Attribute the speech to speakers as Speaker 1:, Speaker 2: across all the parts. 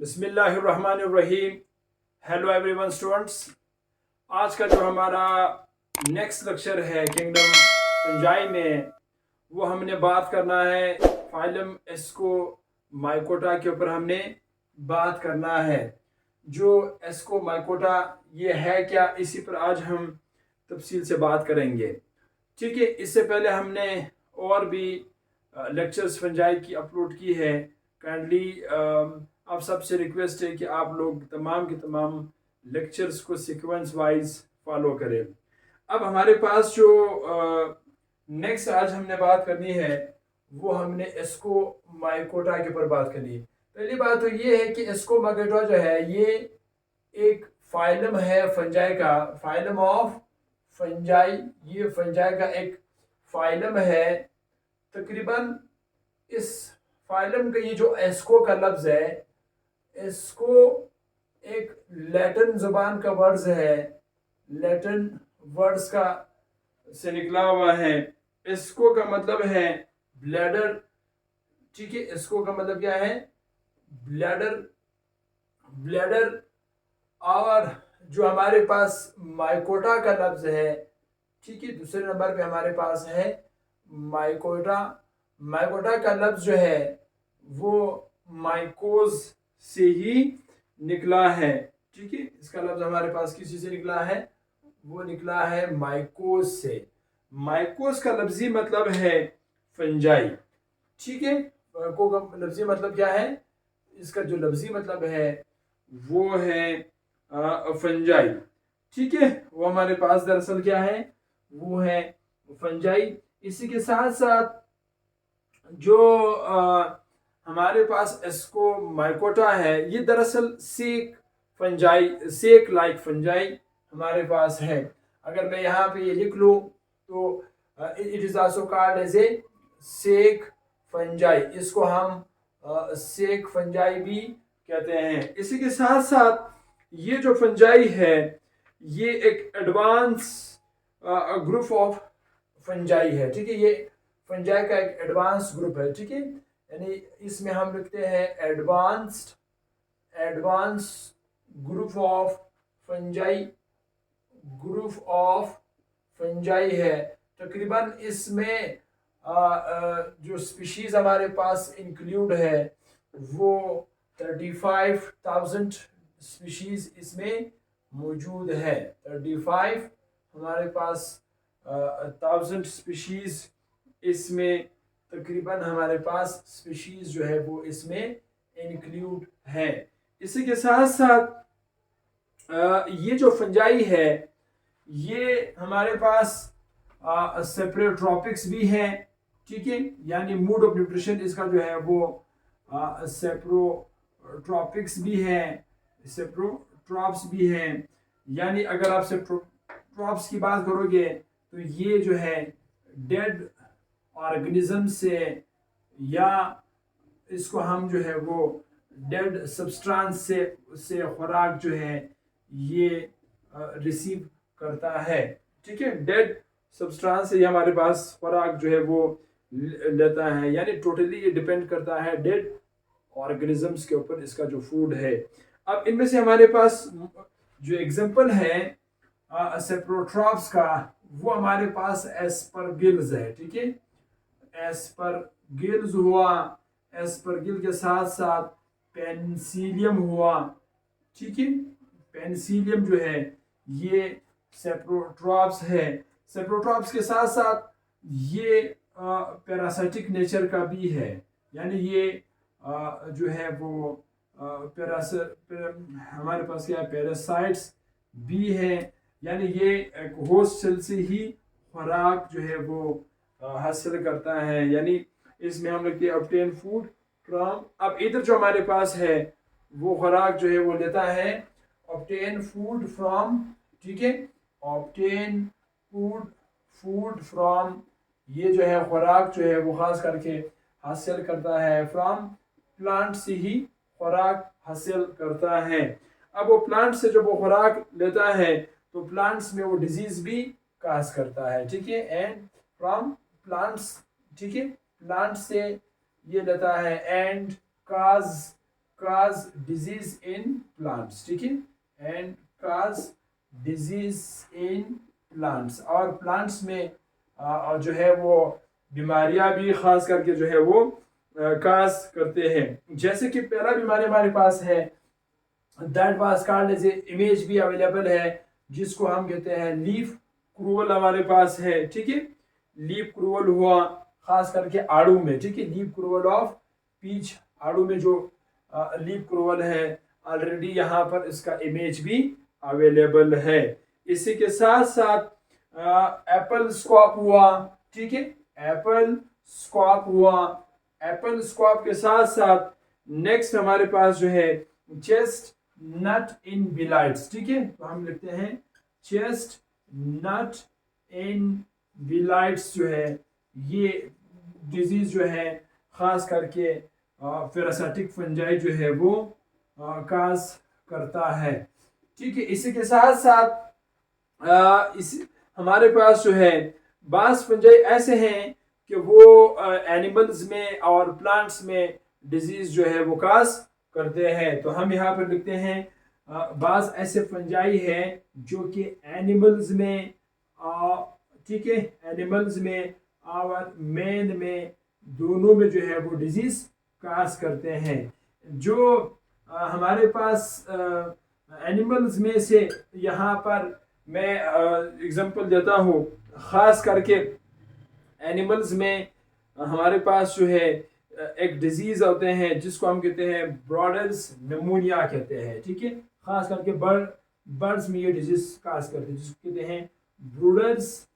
Speaker 1: बिस्मिल्लाहिर्रहमानिर्रहीम। Hello everyone students, आज का जो हमारा नेक्स्ट लेक्चर है किंगडम फंजाई में, वो हमने बात करना है फाइलम एस्को माइकोटा के ऊपर हमने बात करना है। जो एस्को माइकोटा ये है क्या, इसी पर आज हम तफसील से बात करेंगे। ठीक है, इससे पहले हमने और भी लेक्चर्स फंजाई की अपलोड की है। काइंडली आप सबसे रिक्वेस्ट है कि आप लोग तमाम के तमाम लेक्चर्स को सीक्वेंस वाइज फॉलो करें। अब हमारे पास जो नेक्स्ट आज हमने बात करनी है, वो हमने एस्को माइकोटा के ऊपर बात करनी है। पहली बात तो ये है कि एस्को माइकोटा जो है ये एक फाइलम है फंजाई का, फाइलम ऑफ फंजाई। ये फंजाई का एक फाइलम है। तकरीबन इस फाइलम का ये जो एस्को का लफ्ज़ है, इसको एक लैटिन ज़ुबान का वर्ड्स है, लैटिन वर्ड्स का से निकला हुआ है। इसको का मतलब है ब्लैडर। ठीक है, इसको का मतलब क्या है? ब्लैडर। ब्लैडर। और जो हमारे पास माइकोटा का लफ्ज़ है, ठीक है, दूसरे नंबर पे हमारे पास है माइकोटा। माइकोटा का लफ्ज़ जो है वो माइकोज से ही निकला है। ठीक है, इसका लफ्ज़ हमारे पास किसी से निकला है? वो निकला है माइकोज से। माइकोज का लफ्ज़ी मतलब है फंजाई। ठीक है, माइको का लफ्ज़ी मतलब क्या है? इसका जो लफ्ज़ी मतलब है वो है फंजाई। ठीक है, वो हमारे पास दरअसल क्या है? वो है फंजाई। इसी के साथ साथ जो हमारे पास एस्को माइकोटा है, ये दरअसल सेक फंजाई, सेक लाइक फंजाई हमारे पास है। अगर मैं यहाँ पे ये लिख लूँ तो it is also called as a sac fungi. इसको हम सेक फंजाई भी कहते हैं। इसी के साथ साथ ये जो फंजाई है, ये एक एडवांस ग्रुप ऑफ फंजाई है। ठीक है, ये फंजाई का एक एडवांस ग्रुप है। ठीक है, यानी इसमें हम लिखते हैं advance group of fungi. Group of fungi है। तकरीबन इसमें जो स्पीशीज हमारे पास इंक्लूड है वो 35,000 स्पीशीज इसमें मौजूद है। 35 हमारे पास 1000 स्पीशीज इसमें तकरीबन हमारे पास स्पीशीज जो है वो इसमें इंक्लूड है। इसी के साथ साथ ये जो फंजाई है, ये हमारे पास सेप्रोट्रॉपिक्स भी हैं। ठीक है, यानी मूड ऑफ न्यूट्रिशन इसका जो है वो सेप्रोट्रॉपिक्स भी है, सेप्रोट्रॉप्स भी हैं। यानी अगर आप सेप्रोट्रॉप्स की बात करोगे तो ये जो है डेड ऑर्गेनिज्म से, या इसको हम जो है वो डेड सब्सटेंस से खुराक जो है ये रिसीव करता है। ठीक है, डेड सब्सटेंस से हमारे पास खुराक जो है वो लेता है। यानी टोटली ये डिपेंड करता है डेड ऑर्गेनिजम्स के ऊपर इसका जो फूड है। अब इनमें से हमारे पास जो एग्जांपल है सेप्रोट्रॉप्स का, वो हमारे पास एस्परगिल्स है। ठीक है, एस्परगिल्स हुआ, एस्परगिल के साथ साथ पेनिसिलियम हुआ। ठीक है, पेनिसिलियम जो है ये सेप्रोट्रॉप्स है। सेप्रोट्रॉप्स के साथ साथ ये पैरासाइटिक नेचर का भी है। यानी ये जो है वो हमारे पास क्या है, पैरासाइट्स भी है। यानी ये एक होस्ट सेल से ही खुराक जो है वो हासिल करता है। यानी इसमें हम लोग ऑब्टेन फूड फ्रॉम। अब इधर जो हमारे पास है वो खुराक जो है वो लेता है ऑब्टेन फूड फ्रॉम। ठीक है, ऑब्टेन फूड फ्रॉम, ये जो है खुराक जो है वो खास करके हासिल करता है फ्रॉम प्लांट से ही खुराक हासिल करता है। अब वो प्लांट से जब वो खुराक लेता है तो प्लांट्स में वो डिजीज भी काज करता है। ठीक है, एंड फ्रॉम प्लांट्स, ठीक है, प्लांट से ये लेता है and cause disease in plants, ठीक है, and cause disease in plants. और प्लांट्स में जो है वो बीमारियां भी खास करके जो है वो काज करते हैं। जैसे कि पहला बीमारी हमारे पास है, that was called as image भी अवेलेबल है, जिसको हम कहते हैं लीफ क्रूवल हमारे पास है, ठीक है। लीफ क्रूवल हुआ खास करके आड़ू में, ठीक है, लीफ क्रूवल ऑफ पीच, आड़ू में जो लीफ क्रूवल है, ऑलरेडी यहाँ पर इसका इमेज भी अवेलेबल है। इसी के साथ साथ एप्पल स्कॉप हुआ, ठीक है, एप्पल स्कॉप हुआ। एप्पल स्कॉप के साथ साथ नेक्स्ट हमारे पास जो है चेस्ट नट इन बिलाइट्स, ठीक है, तो हम लिखते हैं चेस्ट नट इन बिलाइट्स जो है ये डिजीज जो है खास करके पैरासाइटिक फंजाई जो है वो काज करता है, ठीक है। इसी के साथ साथ इस हमारे पास जो है बास फंजाई ऐसे हैं कि वो एनिमल्स में और प्लांट्स में डिजीज जो है वो काज करते हैं। तो हम यहाँ पर लिखते हैं बास ऐसे फंजाई है जो कि एनिमल्स में, ठीक है, एनिमल्स में और मैन में दोनों में जो है वो डिजीज काज करते हैं। जो हमारे पास एनिमल्स में से यहाँ पर मैं एग्जांपल देता हूँ, खास करके एनिमल्स में हमारे पास जो है एक डिजीज होते हैं जिसको हम कहते हैं ब्रॉडर्स निमोनिया कहते हैं, ठीक है। खास करके बर्ड्स में ये डिजीज काज करते हैं जिसको कहते हैं ब्रूडर्स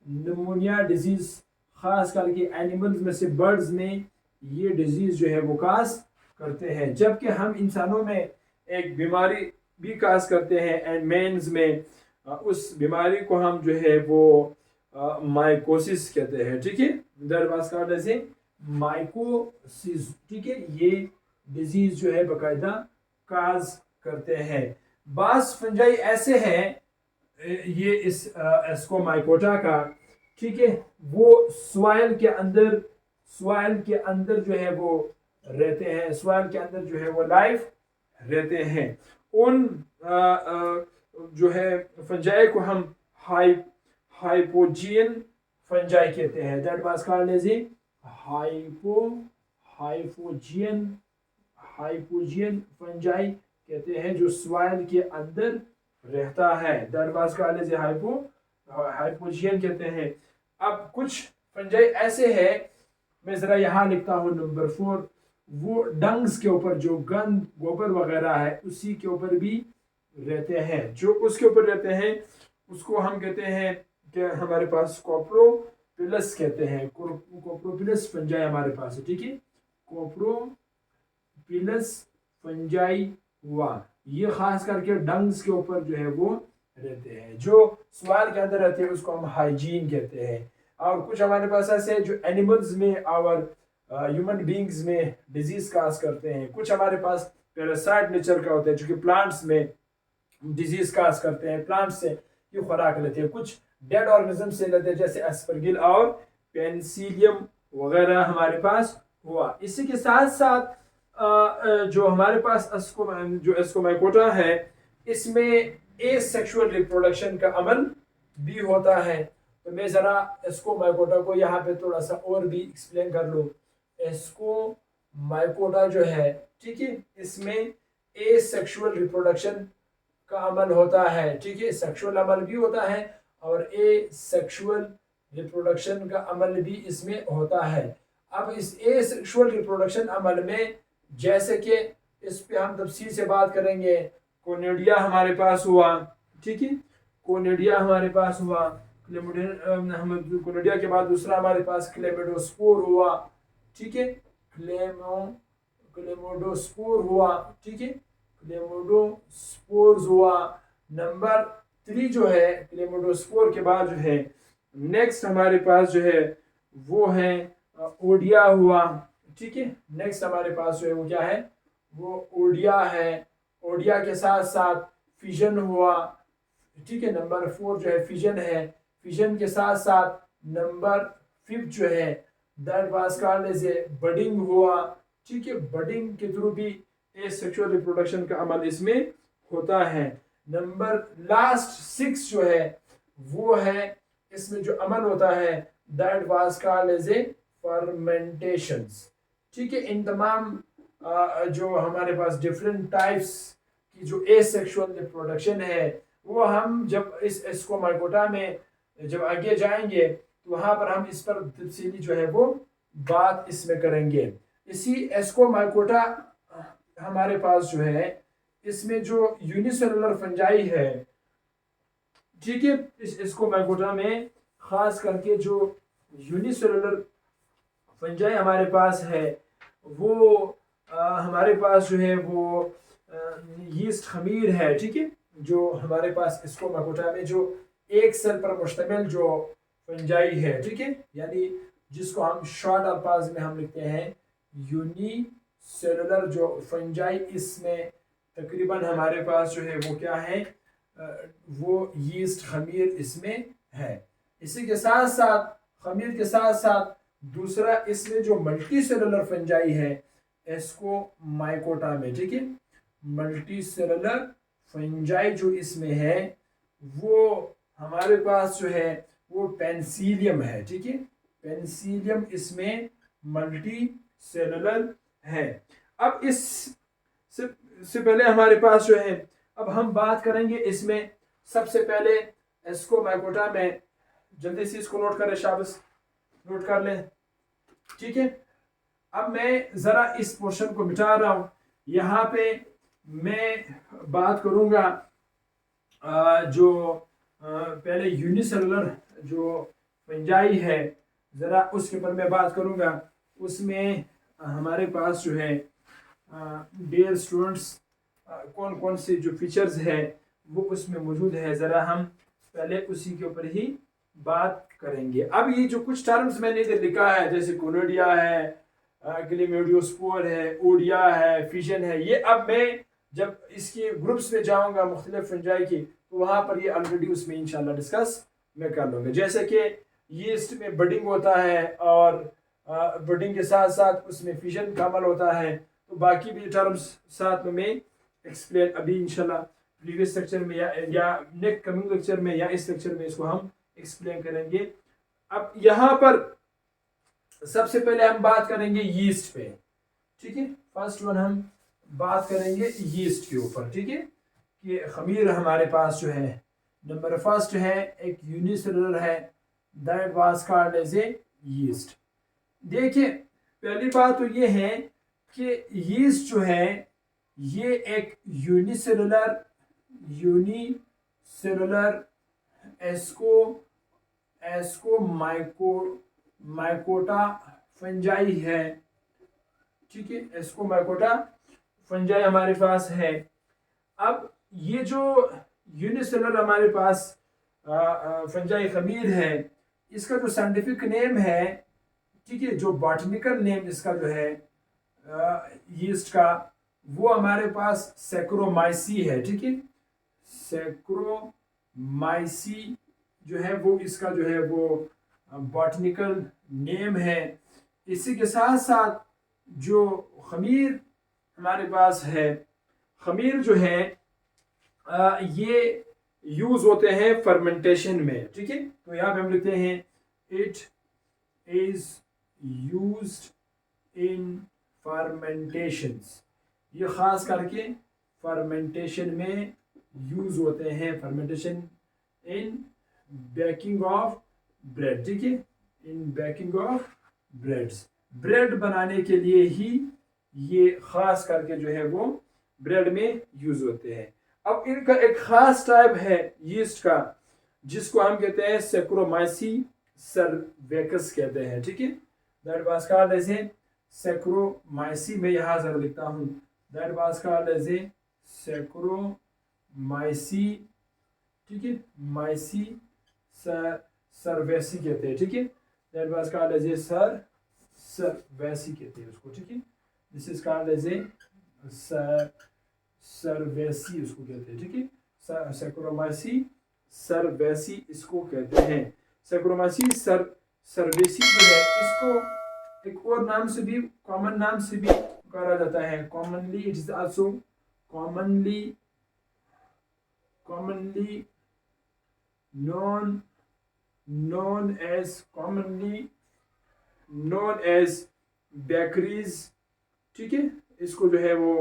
Speaker 1: निमोनिया डिजीज। खास करके एनिमल्स में से बर्ड्स में ये डिजीज जो है वो काज करते हैं, जबकि हम इंसानों में एक बीमारी भी काज करते हैं एंड मेंस में उस बीमारी को हम जो है वो माइकोसिस कहते हैं, ठीक है, that was called as mycosis, ठीक है। ये डिजीज जो है बाकायदा काज करते हैं। बास फंजाई ऐसे हैं ये इस एस्कोमाइकोटा का, ठीक है, वो सॉइल के अंदर जो है वो रहते हैं, सॉइल के अंदर जो है वो लाइफ रहते हैं। उन जो है फंजाई को हम हाइपोजियन फंजाई कहते हैं, that was called as hypogean fungi कहते हैं जो सॉइल के अंदर रहता है, that was called as hypogean कहते हैं। अब कुछ फंजाई ऐसे है, मैं जरा यहाँ लिखता हूँ नंबर 4, वो डंग्स के ऊपर जो गंद गोबर वगैरह है उसी के ऊपर भी रहते हैं। जो उसके ऊपर रहते हैं उसको हम कहते हैं कि हमारे पास कोप्रोपिलस कहते हैं, कोप्रोपिलस फंजाई हमारे पास है, ठीक है, कोप्रोपिलस फंजाई हुआ। ये खास करके डंग्स के ऊपर जो है वो रहते हैं, जो सॉइल के अंदर रहते हैं उसको हम हाइजीन कहते हैं। और कुछ हमारे पास ऐसे जो एनिमल्स में और ह्यूमन बींग्स में डिजीज काज करते हैं। कुछ हमारे पास पैरासाइट नेचर का होता है जो कि प्लांट्स में डिजीज काज करते हैं, प्लांट्स से ये खुराक लेते हैं। कुछ डेड ऑर्गेनिज्म से लेते हैं जैसे एस्परगिल और पेनिसिलियम वगैरह हमारे पास हुआ। इसी के साथ साथ जो हमारे पास जो एस्कोमाइकोटा है इसमें एसेक्सुअल रिप्रोडक्शन का अमल भी होता है। तो मैं ज़रा एस्कोमाइकोटा को यहाँ पे थोड़ा सा और भी एक्सप्लेन कर लूँ। एस्कोमाइकोटा जो है, ठीक है, इसमें एसेक्सुअल रिप्रोडक्शन का अमल होता है, ठीक है, सेक्सुअल अमल भी होता है और एसेक्सुअल रिप्रोडक्शन का अमल भी इसमें होता है। अब इस एसेक्सुअल रिप्रोडक्शन अमल में जैसे कि इस पे हम तफसील से बात करेंगे, कोनिडिया हमारे पास हुआ, ठीक है, कोनिडिया हमारे पास हुआ, कोनिडिया के बाद दूसरा हमारे पास क्लेमिडोस्पोर हुआ, ठीक है, क्लेमिडोस्पोर हुआ, ठीक है, क्लेमिडोस्पोर्स हुआ। नंबर 3 जो है क्लेमिडोस्पोर के बाद जो है नेक्स्ट हमारे पास जो है वो है ओडिया हुआ, ठीक है, नेक्स्ट हमारे पास जो है वो क्या है, वो ओडिया है। ओडिया के साथ साथ फिजन हुआ, ठीक है, नंबर 4 जो है फिजन है। फिजन के साथ साथ नंबर 5 जो है that was called as a budding हुआ, ठीक है, बडिंग के थ्रू भी सेक्सुअल रिप्रोडक्शन का अमल इसमें होता है। नंबर लास्ट 6 जो है वो है, इसमें जो अमल होता है that was called as a fermentations. ठीक है, इन तमाम जो हमारे पास डिफरेंट टाइप्स की जो एसेक्सुअल रिप्रोडक्शन है वो हम जब इस एस्कोमाइकोटा में जब आगे जाएंगे तो वहां पर हम इस पर तफसीली जो है वो बात इसमें करेंगे। इसी एस्कोमाइकोटा हमारे पास जो है इसमें जो यूनिसेलुलर फंजाई है, ठीक है, इस एस्कोमाइकोटा में खास करके जो यूनिसेलुलर फंजाई हमारे पास है वो हमारे पास जो है वो यीस्ट खमीर है। ठीक है, जो हमारे पास एस्कोमाइकोटा में जो एक सेल पर मुश्तमिल जो फंजाई है, ठीक है, यानी जिसको हम शॉर्ट अल्फाज में हम लिखते हैं यूनिसेलुलर जो फंजाई, इसमें तकरीबन हमारे पास जो है वो क्या है, वो यीस्ट खमीर इसमें है। इसी के साथ साथ खमीर के साथ साथ दूसरा इसमें जो मल्टी सेलुलर फंजाई है एस्कोमाइकोटा में, ठीक है, मल्टी सेलुलर फंजाई जो इसमें है वो हमारे पास जो है वो पेंसिलियम है। ठीक है, पेंसिलियम इसमें मल्टी सेलुलर है। अब इस से पहले हमारे पास जो है, अब हम बात करेंगे इसमें सबसे पहले एस्कोमाइकोटा में, जल्दी से इसको नोट करें शाबाश, नोट कर लें। ठीक है, अब मैं जरा इस पोर्शन को मिटा रहा हूं। यहाँ पे मैं बात करूंगा जो पहले यूनिसेलुलर जो फंजाई है जरा उसके ऊपर मैं बात करूंगा। उसमें हमारे पास जो है डियर स्टूडेंट्स कौन कौन से जो फीचर्स है वो उसमें मौजूद है, ज़रा हम पहले उसी के ऊपर ही बात करेंगे। अब ये जो कुछ टर्म्स मैंने इधर लिखा है जैसे कोलोडिया है, क्लेमिडियोस्पोर है, ओडिया है, फिजन है, ये अब मैं जब इसके ग्रुप्स में जाऊंगा मुख्तलिफ फंजाई की तो वहाँ पर ये ऑलरेडी उसमें इंशाल्लाह डिस्कस मैं कर लूँगा। जैसे कि यीस्ट में बडिंग होता है और बडिंग के साथ साथ उसमें फिजन का अमल होता है, तो बाकी भी टर्म्स साथ में मैं एक्सप्लेन अभी इंशाल्लाह प्रीवियस लेक्चर में या नेक्स्ट कमिंग लेक्चर में या इस लेक्चर में इसको हम एक्सप्लेन करेंगे। अब यहाँ पर सबसे पहले हम बात करेंगे यीस्ट पे। ठीक है, फर्स्ट वन हम बात करेंगे यीस्ट के ऊपर। ठीक है, कि खमीर हमारे पास जो है नंबर फर्स्ट है, एक यूनिसेलुलर है that was called as a yeast. देखिए पहली बात तो ये है कि यीस्ट जो है ये एक यूनिसेलुलर एस्कोमाइकोटा फंजाई है। ठीक है, एस्कोमाइकोटा फंजाई हमारे पास है। अब ये जो यूनिसेलुलर हमारे पास फंजाई खमीर है, इसका जो साइंटिफिक नेम है, ठीक है, जो बॉटनिकल नेम इसका जो है यीस्ट का, वो हमारे पास सैक्रोमाइसी है। ठीक है, सैक्रोमाइसी जो है वो इसका जो है वो बॉटनिकल नेम है। इसी के साथ साथ जो खमीर हमारे पास है, खमीर जो है ये यूज होते हैं फर्मेंटेशन में। ठीक है, तो यहाँ पे हम लिखते हैं इट इज यूज्ड इन फर्मेंटेशंस। ये खास करके फर्मेंटेशन में यूज होते हैं, fermentation in baking of bread. ठीक है, इन बेकिंग ऑफ ब्रेड्स, ब्रेड बनाने के लिए ही ये खास करके जो है वो ब्रेड में यूज होते हैं। अब इनका एक खास टाइप है यीस्ट का जिसको हम कहते हैं सैक्रोमाइसी सर्वेकस कहते हैं। ठीक है, that was called as a saccharomyces, मैं यहाँ जरा लिखता हूँ, that was called as a saccharomyces. ठीक है, माइसी सर्वेसी कहते हैं। ठीक है, that was called as a cerevisiae कहते हैं उसको। ठीक है, this is called as a cerevisiae उसको कहते हैं। ठीक है, सैक्रोमाइसी सर्वेसी इसको कहते हैं। सैक्रोमाइसी सर्वेसी जो है इसको एक और नाम से भी, कॉमन नाम से भी पुकारा जाता है। Commonly it is also commonly commonly known commonly known as bakeries. ठीक है, इसको जो है वो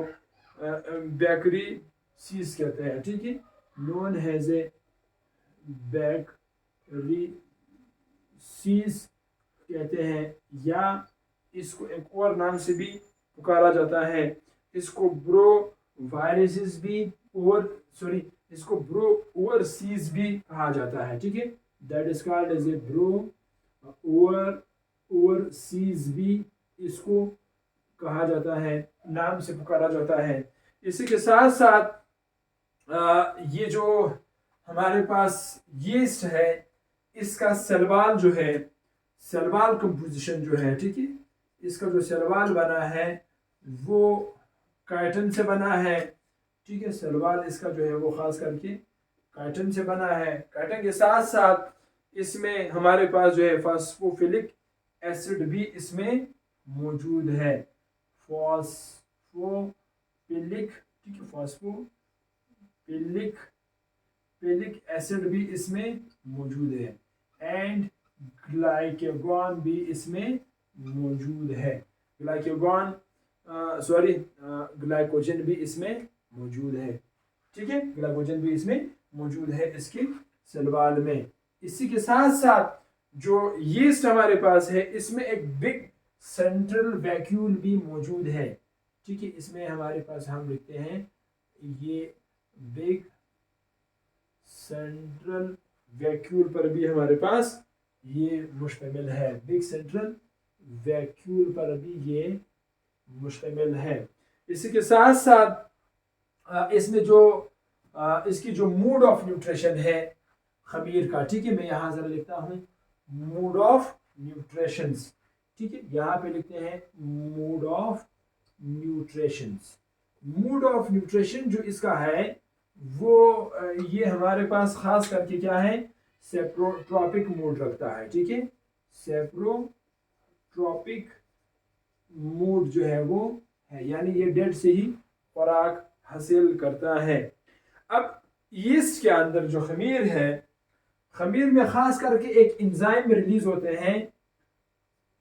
Speaker 1: बेकरी सीज कहते हैं। ठीक है, known has a bakery seas कहते हैं, या इसको एक और नाम से भी पुकारा जाता है। इसको ब्रो वायरसेस भी, और सॉरी, इसको ब्रो ओवरसीज भी कहा जाता है। ठीक है, that is called as a brew overseas भी इसको कहा जाता है, नाम से पुकारा जाता है। इसी के साथ साथ ये जो हमारे पास यीस्ट है, इसका सलवाल जो है, सलवाल कंपोजिशन जो है, ठीक है, इसका जो सलवाल बना है वो काइटन से बना है। ठीक है, सलवाल इसका जो है वो खास करके काइटन से बना है। काइटन के साथ साथ इसमें हमारे पास जो है फास्फोफिलिक एसिड भी इसमें मौजूद है। फास्फोफिलिक, ठीक है, फास्फोफिलिक एसिड भी इसमें मौजूद है, एंड ग्लाइकेगॉन भी इसमें मौजूद है। ग्लाइकोजन भी इसमें मौजूद है। ठीक है, ग्लाइकोजन भी इसमें मौजूद है इसके सलवाल में। इसी के साथ साथ जो यीस्ट हमारे पास है, इसमें एक बिग सेंट्रल वैक्यूल भी मौजूद है। ठीक है, इसमें हमारे पास हम लिखते हैं ये बिग सेंट्रल वैक्यूल पर भी हमारे पास ये मुश्तमिल है। बिग सेंट्रल वैक्यूल पर भी ये मुश्तमिल है। इसी के साथ साथ इसमें जो इसकी जो मूड ऑफ न्यूट्रिशन है खमीर का, ठीक है, मैं यहाँ जरा लिखता हूँ मूड ऑफ न्यूट्रिशंस। ठीक है, यहाँ पे लिखते हैं mood off nutritions. Mood off nutrition जो इसका है वो ये हमारे पास खास करके क्या है, सेप्रोट्रॉपिक मूड रखता है। ठीक है, सेप्रोट्रॉपिक मूड जो है वो है, यानी ये डेड से ही खुराक हासिल करता है। अब यीस्ट के अंदर जो खमीर है, खमीर में खास करके एक इंजाइम रिलीज होते हैं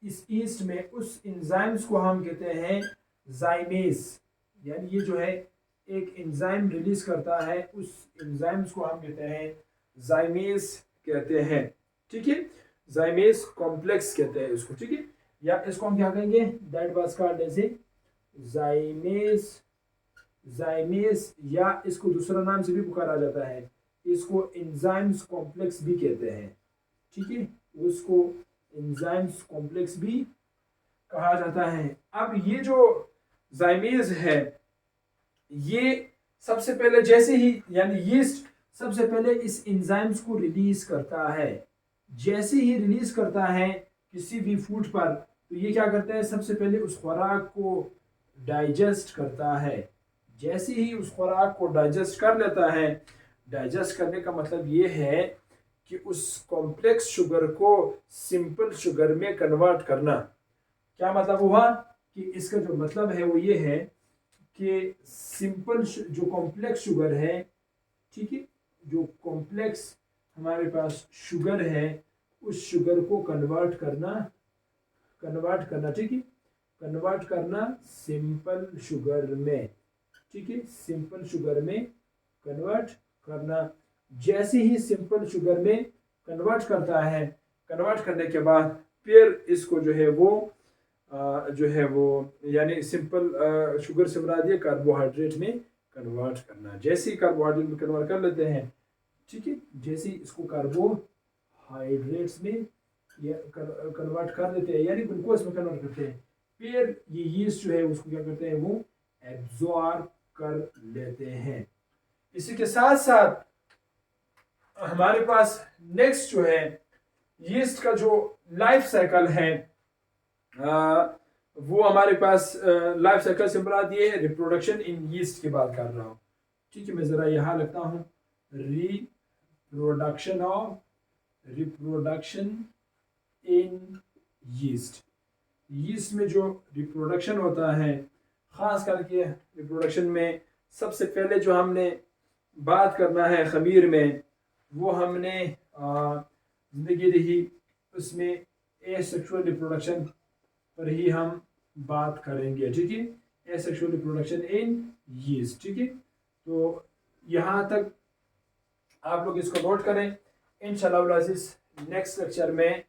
Speaker 1: इस यीस्ट में। उस इंजाइम्स को हम कहते हैं जाइमेज, यानी ये जो है एक इंजाइम रिलीज करता है, उस इंजाइम्स को हम कहते हैं जाइमेज कहते हैं। ठीक है, जाइमेज कॉम्प्लेक्स कहते हैं इसको। ठीक है, या इसको हम क्या कहेंगे, that was called as a zymase, या इसको दूसरा नाम से भी पुकारा जाता है, इसको एंजाइम्स कॉम्प्लेक्स भी कहते हैं। ठीक है, उसको एंजाइम्स कॉम्प्लेक्स भी कहा जाता है। अब ये जो जाइमेज है, ये सबसे पहले जैसे ही, यानी यीस्ट सबसे पहले इस एंजाइम्स को रिलीज करता है। जैसे ही रिलीज करता है किसी भी फूड पर, तो ये क्या करता है, सबसे पहले उस खुराक को डाइजेस्ट करता है। जैसे ही उस खुराक को डाइजेस्ट कर लेता है, डाइजेस्ट करने का मतलब ये है कि उस कॉम्प्लेक्स शुगर को सिंपल शुगर में कन्वर्ट करना। क्या मतलब हुआ कि इसका जो मतलब है वो ये है कि सिंपल जो कॉम्प्लेक्स शुगर है, ठीक है, जो कॉम्प्लेक्स हमारे पास शुगर है, उस शुगर को कन्वर्ट करना, ठीक है, कन्वर्ट करना सिंपल शुगर में। ठीक है, सिंपल शुगर में कन्वर्ट करना। जैसे ही सिंपल शुगर में कन्वर्ट करता है, कन्वर्ट करने के बाद फिर इसको जो है वो यानी सिंपल शुगर से बना दिया कार्बोहाइड्रेट में कन्वर्ट करना। जैसे ही कार्बोहाइड्रेट में कन्वर्ट कर लेते हैं, ठीक है, जैसे ही इसको कार्बोहाइड्रेट्स में कन्वर्ट कर देते हैं, यानी ग्लूकोज में कन्वर्ट करते हैं, फिर ये यीस्ट जो है उसको क्या करते हैं, वो एब्जॉर्ब कर लेते हैं। इसी के साथ साथ हमारे पास नेक्स्ट जो है यीस्ट का जो लाइफ साइकिल है, वो हमारे पास लाइफ साइकिल से मुराद ये है रिप्रोडक्शन इन यीस्ट की बात कर रहा हूँ। ठीक है, मैं ज़रा यहाँ लिखता हूँ रिप्रोडक्शन इन यीस्ट। यीस्ट में जो रिप्रोडक्शन होता है, ख़ास करके रिप्रोडक्शन में सबसे पहले जो हमने बात करना है ख़मीर में, वो हमने ज़िंदगी रही उसमें एसेक्सुअल रिप्रोडक्शन पर ही हम बात करेंगे, ठीक है। एसेक्सुअल रिप्रोडक्शन इन यीस्ट, ठीक है। तो यहाँ तक आप लोग इसको नोट करें। इंशाल्लाह नेक्स्ट लेक्चर में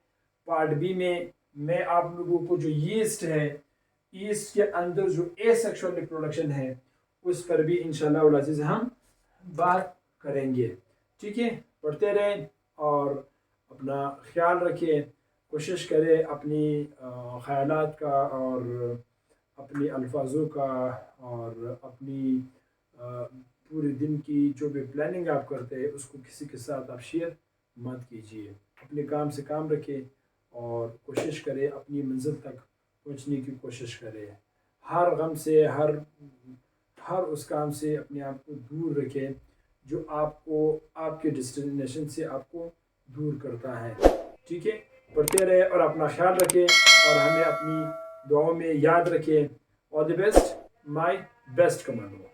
Speaker 1: पार्ट बी में मैं आप लोगों को जो यीस्ट है, यीस्ट के अंदर जो एसेक्सुअल रिप्रोडक्शन है, उस पर भी इंशाल्लाह हम बात करेंगे, ठीक है। पढ़ते रहें और अपना ख्याल रखें। कोशिश करें अपनी ख़यालात का और अपनी अल्फाजों का और अपनी पूरे दिन की जो भी प्लानिंग आप करते हैं उसको किसी के साथ आप शेयर मत कीजिए। अपने काम से काम रखें और कोशिश करें अपनी मंजिल तक पहुंचने की कोशिश करें। हर गम से हर उस काम से अपने आप को दूर रखें जो आपको आपके डेस्टिनेशन से आपको दूर करता है, ठीक है। पढ़ते रहे और अपना ख्याल रखें और हमें अपनी दुआओं में याद रखें। All the best, my best commando.